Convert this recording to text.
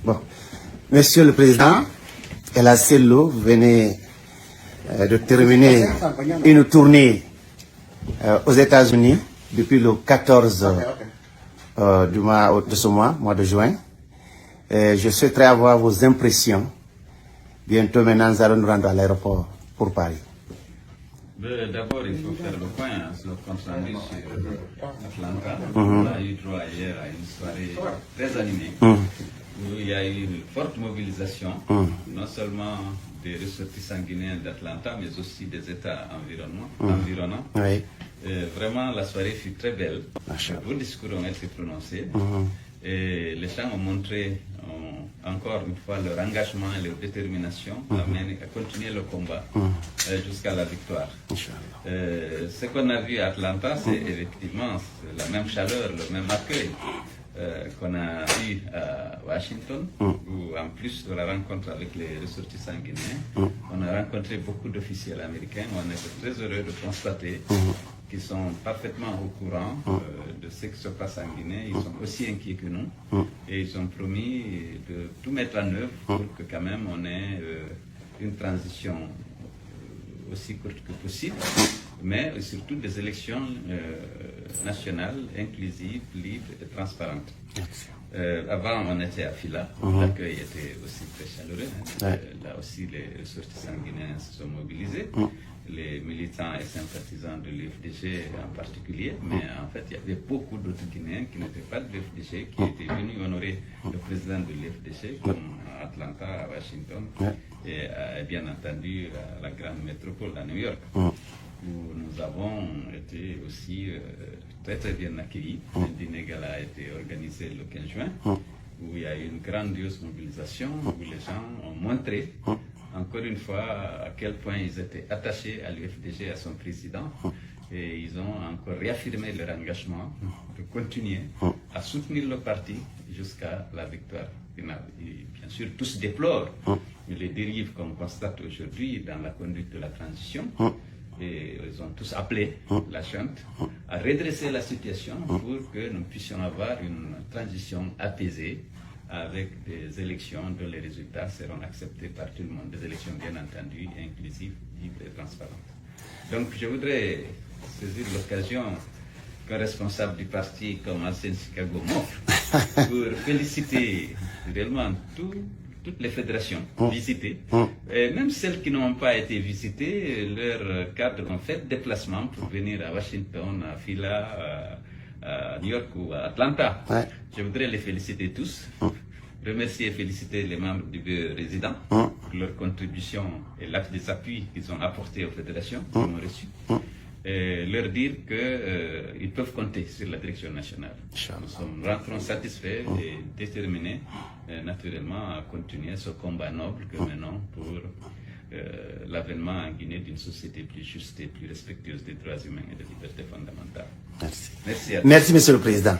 Bon. Monsieur le Président, El Sello venait de terminer une tournée aux États-Unis depuis le 14 du mois de ce mois de juin. Je souhaiterais avoir vos impressions. Bientôt maintenant, nous allons nous rendre à l'aéroport pour Paris. D'abord, il faut faire le point sur le compte rendu sur Atlanta. On a eu droit hier à une soirée très animée où il y a eu une forte mobilisation, non seulement des ressortissants guinéens d'Atlanta, mais aussi des États environnants. Oui. Vraiment, la soirée fut très belle. Vos discours ont été prononcés et les gens ont montré encore une fois leur engagement et leur détermination à continuer le combat jusqu'à la victoire. Ce qu'on a vu à Atlanta, c'est effectivement la même chaleur, le même accueil qu'on a eu à Washington, où en plus de la rencontre avec les ressortissants guinéens, on a rencontré beaucoup d'officiels américains. On était très heureux de constater qu'ils sont parfaitement au courant de ce qui se passe en Guinée. Ils sont aussi inquiets que nous et ils ont promis de tout mettre en œuvre pour que quand même on ait une transition aussi courte que possible, mais surtout des élections nationales, inclusives, libres et transparentes. Avant, on était à Fila, l'accueil était aussi très chaleureux. Là aussi, les ressortissants guinéens se sont mobilisés, les militants et sympathisants de l'UFDG en particulier, mais en fait, il y avait beaucoup d'autres Guinéens qui n'étaient pas de l'UFDG, qui étaient venus honorer le président de l'UFDG, comme à Atlanta, à Washington, et bien entendu à la grande métropole, à New York, où nous avons été aussi très très bien accueillis. Le dîner gala a été organisé le 15 juin, où il y a eu une grandiose mobilisation, où les gens ont montré encore une fois à quel point ils étaient attachés à l'UFDG, à son président, et ils ont encore réaffirmé leur engagement de continuer à soutenir le parti jusqu'à la victoire finale. Et bien sûr, tous déplorent les dérives qu'on constate aujourd'hui dans la conduite de la transition. Et ils ont tous appelé la junte à redresser la situation pour que nous puissions avoir une transition apaisée avec des élections dont les résultats seront acceptés par tout le monde, des élections bien entendu inclusives, libres et transparentes. Donc je voudrais saisir l'occasion qu'un responsable du parti comme Alcine Chicago m'offre pour féliciter réellement toutes les fédérations visitées, et même celles qui n'ont pas été visitées, leurs cadres ont fait déplacement pour venir à Washington, à Fila, à New York ou à Atlanta. Je voudrais les féliciter tous, remercier et féliciter les membres du bureau résident pour leur contribution et l'acte des appuis qu'ils ont apporté aux fédérations qui m'ont reçu. Et leur dire qu'ils peuvent compter sur la direction nationale. Nous rentrons satisfaits et déterminés, naturellement, à continuer ce combat noble que menons pour l'avènement en Guinée d'une société plus juste et plus respectueuse des droits humains et des libertés fondamentales. Merci. Merci à tous. Merci, Monsieur le Président.